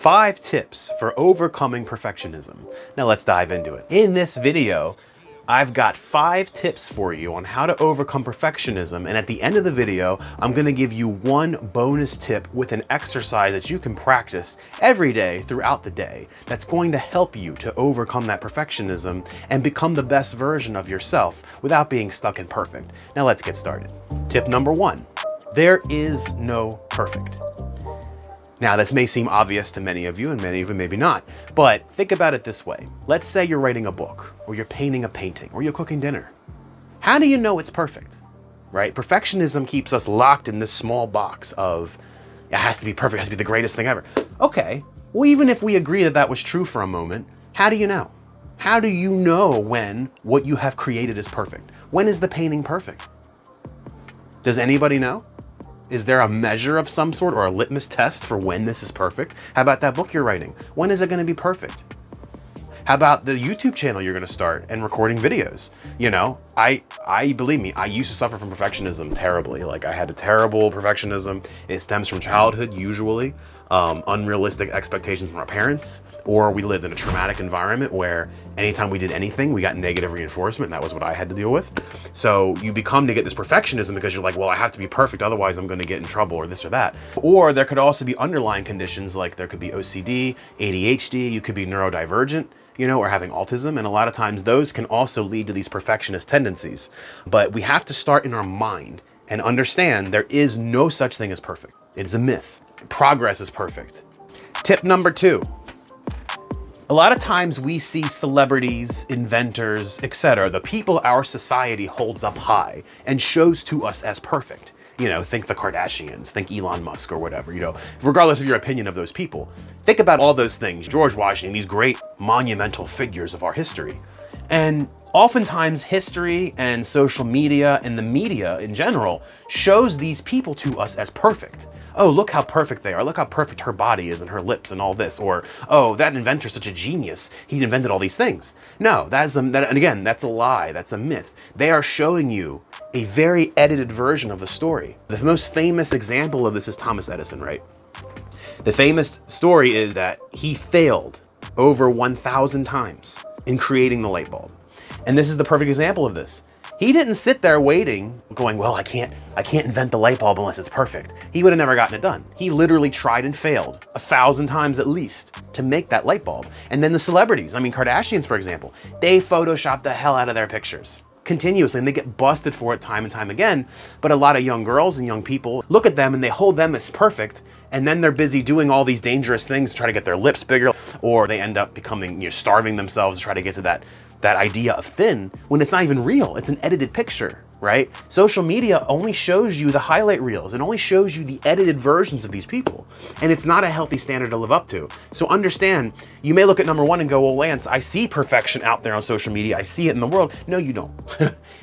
5 tips for overcoming perfectionism. Now let's dive into it. In this video, I've got 5 tips for you on how to overcome perfectionism, and at the end of the video, I'm gonna give you one bonus tip with an exercise that you can practice every day throughout the day that's going to help you to overcome that perfectionism and become the best version of yourself without being stuck in perfect. Now let's get started. Tip number 1, there is no perfect. Now, this may seem obvious to many of you, and many of you maybe not, but think about it this way. Let's say you're writing a book, or you're painting a painting, or you're cooking dinner. How do you know it's perfect, right? Perfectionism keeps us locked in this small box of, it has to be perfect, it has to be the greatest thing ever. Okay, well, even if we agree that that was true for a moment, how do you know? How do you know when what you have created is perfect? When is the painting perfect? Does anybody know? Is there a measure of some sort or a litmus test for when this is perfect? How about that book you're writing? When is it gonna be perfect? How about the YouTube channel you're gonna start and recording videos? You know, believe me, I used to suffer from perfectionism terribly. Like, I had a terrible perfectionism. It stems from childhood, usually. Unrealistic expectations from our parents, or we lived in a traumatic environment where anytime we did anything, we got negative reinforcement, and that was what I had to deal with. So you become to get this perfectionism because you're like, well, I have to be perfect, otherwise I'm gonna get in trouble, or this or that. Or there could also be underlying conditions, like there could be OCD, ADHD, you could be neurodivergent, you know, or having autism. And a lot of times those can also lead to these perfectionist tendencies. But we have to start in our mind and understand there is no such thing as perfect. It is a myth. Progress is perfect. Tip number 2. A lot of times we see celebrities, inventors, etc., the people our society holds up high and shows to us as perfect. You know, think the Kardashians, think Elon Musk or whatever, you know, regardless of your opinion of those people. Think about all those things, George Washington, these great monumental figures of our history. And oftentimes history and social media and the media in general shows these people to us as perfect. Oh, look how perfect they are. Look how perfect her body is and her lips and all this. Or, oh, that inventor's such a genius. He invented all these things. No, and again, that's a lie. That's a myth. They are showing you a very edited version of the story. The most famous example of this is Thomas Edison, right? The famous story is that he failed over 1,000 times in creating the light bulb. And this is the perfect example of this. He didn't sit there waiting, going, well, I can't invent the light bulb unless it's perfect. He would have never gotten it done. He literally tried and failed 1,000 times at least to make that light bulb. And then the celebrities, I mean, Kardashians, for example, they Photoshop the hell out of their pictures continuously, and they get busted for it time and time again. But a lot of young girls and young people look at them and they hold them as perfect, and then they're busy doing all these dangerous things to try to get their lips bigger, or they end up becoming, you know, starving themselves to try to get to that idea of thin when it's not even real. It's an edited picture, right? Social media only shows you the highlight reels. It only shows you the edited versions of these people. And it's not a healthy standard to live up to. So understand, you may look at number 1 and go, well, Lance, I see perfection out there on social media. I see it in the world. No, you don't.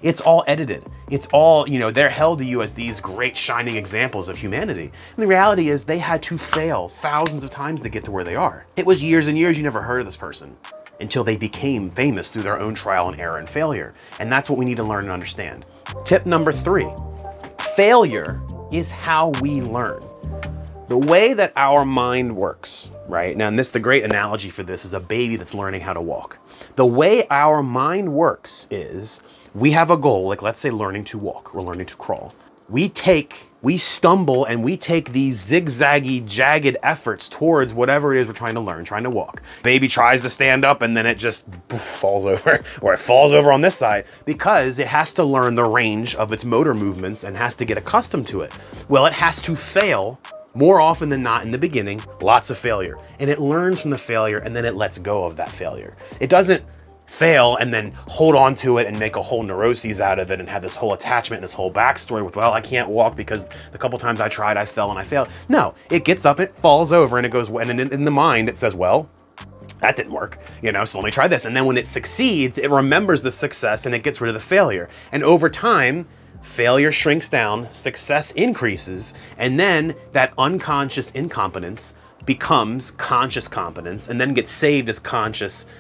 It's all edited. It's all, you know, they're held to you as these great shining examples of humanity. And the reality is they had to fail thousands of times to get to where they are. It was years and years you never heard of this person until they became famous through their own trial and error and failure. And that's what we need to learn and understand. Tip number 3, failure is how we learn. The way that our mind works, right? Now, and the great analogy for this is a baby that's learning how to walk. The way our mind works is we have a goal, like let's say learning to walk or learning to crawl. We stumble and we take these zigzaggy, jagged efforts towards whatever it is we're trying to learn, trying to walk. Baby tries to stand up and then it just falls over, or it falls over on this side because it has to learn the range of its motor movements and has to get accustomed to it. Well, it has to fail more often than not in the beginning, lots of failure. And it learns from the failure and then it lets go of that failure. It doesn't fail and then hold on to it and make a whole neuroses out of it and have this whole attachment and this whole backstory with, well, I can't walk because the couple times I tried, I fell and I failed. No, it gets up, it falls over, and it goes, and in the mind, it says, well, that didn't work, you know, so let me try this. And then when it succeeds, it remembers the success and it gets rid of the failure. And over time, failure shrinks down, success increases, and then that unconscious incompetence becomes conscious competence and then gets saved as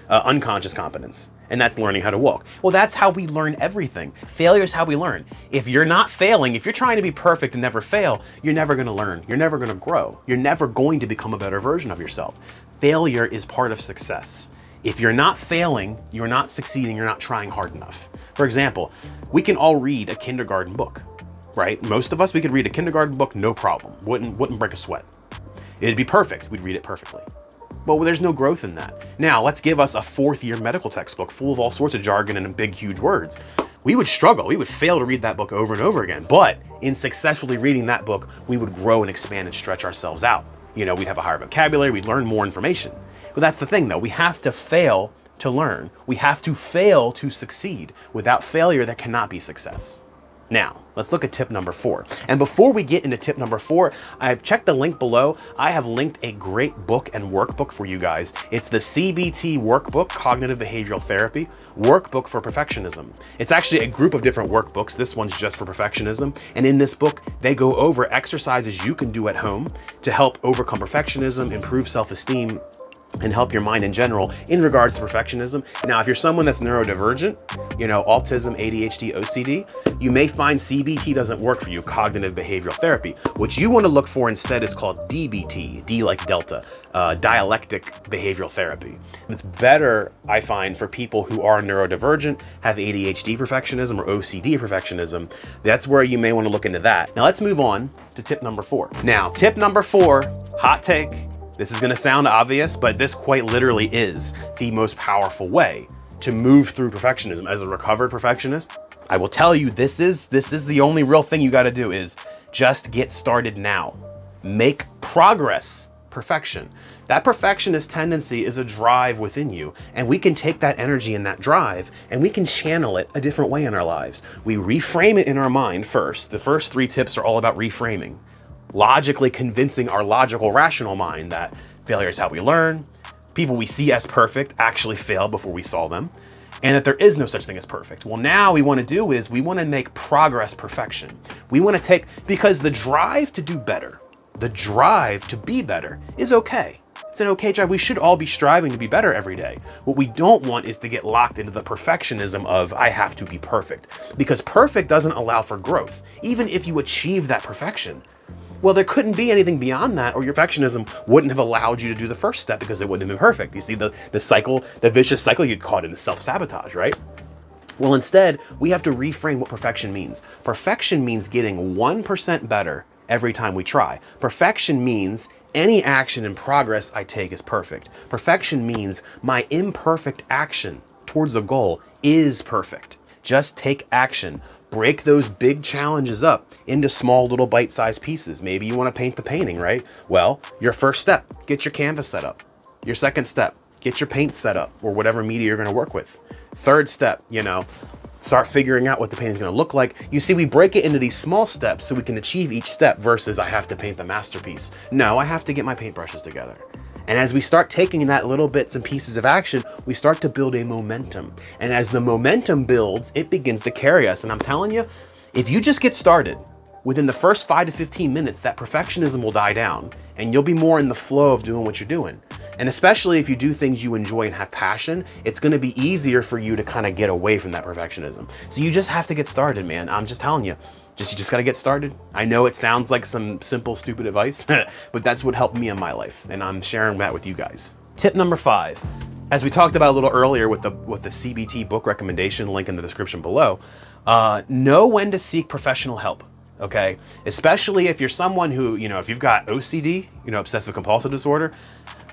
unconscious competence. and that's learning how to walk. Well, that's how we learn everything. Failure is how we learn. If you're not failing, if you're trying to be perfect and never fail, you're never gonna learn. You're never gonna grow. You're never going to become a better version of yourself. Failure is part of success. If you're not failing, you're not succeeding, you're not trying hard enough. For example, we can all read a kindergarten book, right? Most of us, we could read a kindergarten book, no problem. Wouldn't break a sweat. It'd be perfect. We'd read it perfectly. But there's no growth in that. Now, let's give us a 4th-year medical textbook full of all sorts of jargon and big, huge words. We would struggle. We would fail to read that book over and over again. But in successfully reading that book, we would grow and expand and stretch ourselves out. You know, we'd have a higher vocabulary, we'd learn more information. But that's the thing, though. We have to fail to learn. We have to fail to succeed. Without failure, there cannot be success. Now, let's look at tip number 4. And before we get into tip number 4, I've checked the link below. I have linked a great book and workbook for you guys. It's the CBT Workbook, Cognitive Behavioral Therapy, Workbook for Perfectionism. It's actually a group of different workbooks. This one's just for perfectionism. And in this book, they go over exercises you can do at home to help overcome perfectionism, improve self-esteem, and help your mind in general in regards to perfectionism. Now, if you're someone that's neurodivergent, you know, autism, ADHD, OCD, you may find CBT doesn't work for you, cognitive behavioral therapy. What you want to look for instead is called DBT, D like Delta, dialectic behavioral therapy. It's better, I find, for people who are neurodivergent, have ADHD perfectionism or OCD perfectionism. That's where you may want to look into that. Now, let's move on to tip number 4. Now, tip number 4, hot take. This is gonna sound obvious, but this quite literally is the most powerful way to move through perfectionism. As a recovered perfectionist, I will tell you this is the only real thing you gotta do is just get started now. Make progress perfection. That perfectionist tendency is a drive within you, and we can take that energy and that drive and we can channel it a different way in our lives. We reframe it in our mind first. The first 3 tips are all about reframing. Logically convincing our logical, rational mind that failure is how we learn, people we see as perfect actually failed before we saw them, and that there is no such thing as perfect. Well, now we want to do is we want to make progress perfection. We want to take, because the drive to do better, the drive to be better is okay. It's an okay drive. We should all be striving to be better every day. What we don't want is to get locked into the perfectionism of I have to be perfect, because perfect doesn't allow for growth. Even if you achieve that perfection, well, there couldn't be anything beyond that, or your perfectionism wouldn't have allowed you to do the first step because it wouldn't have been perfect. You see the cycle, the vicious cycle you get caught in, the self-sabotage, right? Well, instead, we have to reframe what perfection means. Perfection means getting 1% better every time we try. Perfection means any action and progress I take is perfect. Perfection means my imperfect action towards a goal is perfect. Just take action. Break those big challenges up into small little bite-sized pieces. Maybe you want to paint the painting, right? Well, your first step, get your canvas set up. Your second step, get your paint set up or whatever media you're going to work with. Third step, you know, start figuring out what the painting's going to look like. You see, we break it into these small steps so we can achieve each step versus I have to paint the masterpiece. No, I have to get my paintbrushes together. And as we start taking that little bits and pieces of action, we start to build a momentum. And as the momentum builds, it begins to carry us. And I'm telling you, if you just get started, within the first 5 to 15 minutes, that perfectionism will die down and you'll be more in the flow of doing what you're doing. And especially if you do things you enjoy and have passion, it's gonna be easier for you to kind of get away from that perfectionism. So you just have to get started, man. I'm just telling you. You just gotta get started. I know it sounds like some simple, stupid advice, but that's what helped me in my life, and I'm sharing that with you guys. Tip number 5, as we talked about a little earlier with the CBT book recommendation, link in the description below, know when to seek professional help, okay? Especially if you're someone who, you know, if you've got OCD, you know, obsessive compulsive disorder,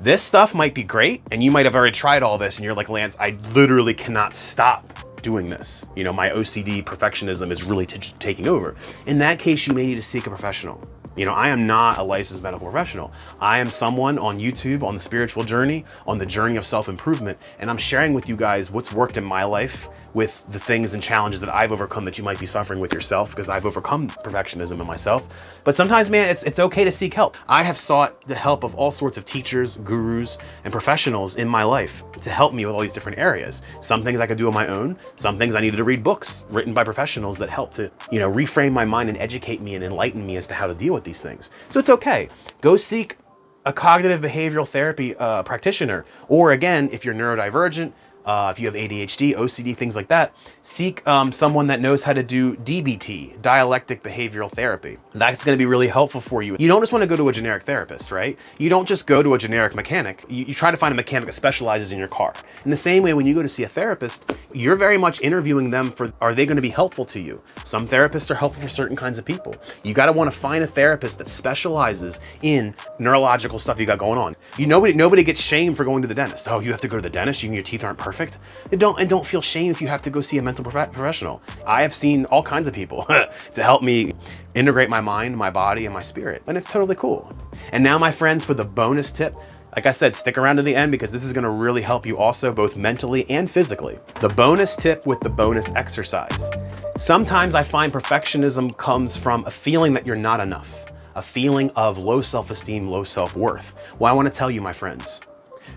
this stuff might be great, and you might have already tried all this, and you're like, Lance, I literally cannot stop doing this. You know, my OCD perfectionism is really taking over. In that case, you may need to seek a professional. You know, I am not a licensed medical professional. I am someone on YouTube, on the spiritual journey, on the journey of self-improvement, and I'm sharing with you guys what's worked in my life with the things and challenges that I've overcome that you might be suffering with yourself, because I've overcome perfectionism in myself. But sometimes, man, it's okay to seek help. I have sought the help of all sorts of teachers, gurus, and professionals in my life to help me with all these different areas. Some things I could do on my own, some things I needed to read books written by professionals that help to, you know, reframe my mind and educate me and enlighten me as to how to deal with these things. So it's okay. Go seek a cognitive behavioral therapy practitioner, or again, if you're neurodivergent, If you have ADHD, OCD, things like that, seek someone that knows how to do DBT, dialectic behavioral therapy. That's going to be really helpful for you. You don't just want to go to a generic therapist, right? You don't just go to a generic mechanic. You try to find a mechanic that specializes in your car. In the same way, when you go to see a therapist, you're very much interviewing them for, are they going to be helpful to you? Some therapists are helpful for certain kinds of people. You got to want to find a therapist that specializes in neurological stuff you got going on. Nobody gets shamed for going to the dentist. Oh, you have to go to the dentist, your teeth aren't perfect. And don't feel shame if you have to go see a mental professional. I have seen all kinds of people to help me integrate my mind, my body, and my spirit. And it's totally cool. And now, my friends, for the bonus tip, like I said, stick around to the end because this is gonna really help you also both mentally and physically. The bonus tip with the bonus exercise. Sometimes I find perfectionism comes from a feeling that you're not enough, a feeling of low self-esteem, low self-worth. Well, I wanna tell you, my friends,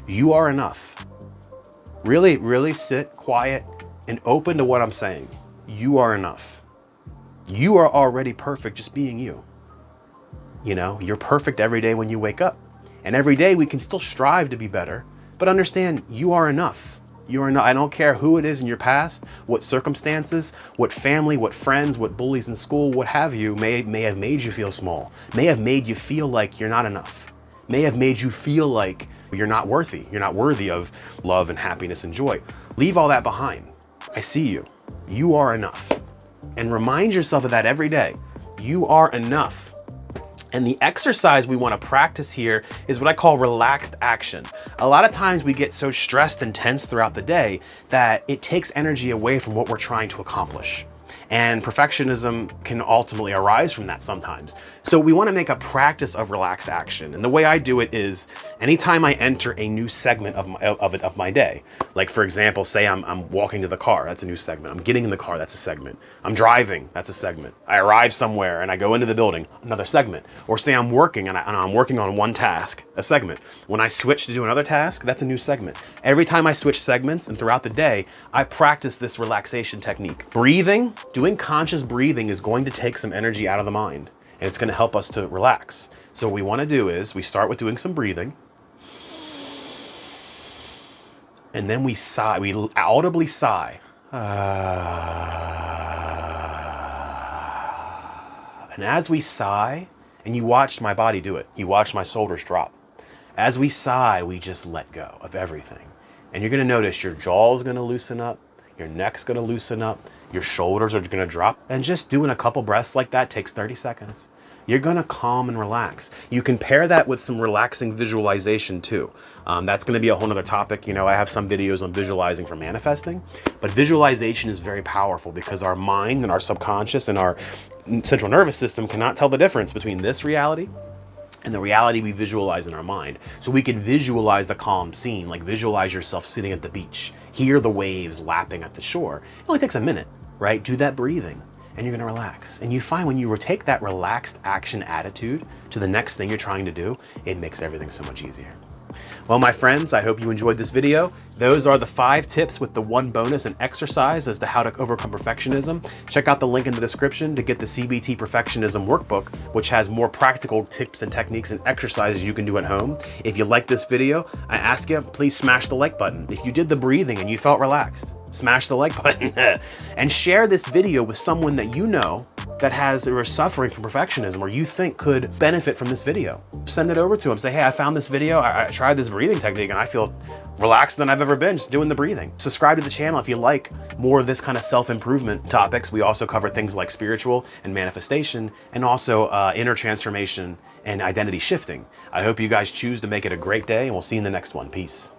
you are enough. Really, really sit quiet and open to what I'm saying. You are enough. You are already perfect just being you. You know, you're perfect every day when you wake up. And every day we can still strive to be better, but understand you are enough. You are enough. I don't care who it is in your past, what circumstances, what family, what friends, what bullies in school, what have you, may have made you feel small, may have made you feel like you're not enough, may have made you feel like you're not worthy. You're not worthy of love and happiness and joy. Leave all that behind. I see you. You are enough. And remind yourself of that every day. You are enough. And the exercise we want to practice here is what I call relaxed action. A lot of times we get so stressed and tense throughout the day that it takes energy away from what we're trying to accomplish. And perfectionism can ultimately arise from that sometimes. So we want to make a practice of relaxed action. And the way I do it is anytime I enter a new segment of my day, like for example, say I'm walking to the car, that's a new segment. I'm getting in the car, that's a segment. I'm driving, that's a segment. I arrive somewhere and I go into the building, another segment. Or say I'm working and I'm working on one task, a segment. When I switch to do another task, that's a new segment. Every time I switch segments and throughout the day, I practice this relaxation technique. Breathing, doing conscious breathing is going to take some energy out of the mind and it's going to help us to relax. So what we want to do is we start with doing some breathing and then we sigh, we audibly sigh. And as we sigh, and you watched my body do it, you watched my shoulders drop. As we sigh, we just let go of everything. And you're going to notice your jaw is going to loosen up, your neck's going to loosen up, your shoulders are going to drop. And just doing a couple breaths like that takes 30 seconds. You're going to calm and relax. You can pair that with some relaxing visualization too. That's going to be a whole nother topic. You know, I have some videos on visualizing for manifesting, but visualization is very powerful because our mind and our subconscious and our central nervous system cannot tell the difference between this reality and the reality we visualize in our mind. So we can visualize a calm scene, like visualize yourself sitting at the beach, hear the waves lapping at the shore. It only takes a minute, right? Do that breathing and you're gonna relax. And you find when you take that relaxed action attitude to the next thing you're trying to do, it makes everything so much easier. Well, my friends, I hope you enjoyed this video. Those are the 5 tips with the 1 bonus and exercise as to how to overcome perfectionism. Check out the link in the description to get the CBT Perfectionism Workbook, which has more practical tips and techniques and exercises you can do at home. If you like this video, I ask you, please smash the like button. If you did the breathing and you felt relaxed, smash the like button. And share this video with someone that you know that has or is suffering from perfectionism or you think could benefit from this video. Send it over to them. Say, hey, I found this video. I tried this breathing technique and I feel relaxed than I've ever been just doing the breathing. Subscribe to the channel if you like more of this kind of self-improvement topics. We also cover things like spiritual and manifestation and also inner transformation and identity shifting. I hope you guys choose to make it a great day and we'll see you in the next one. Peace.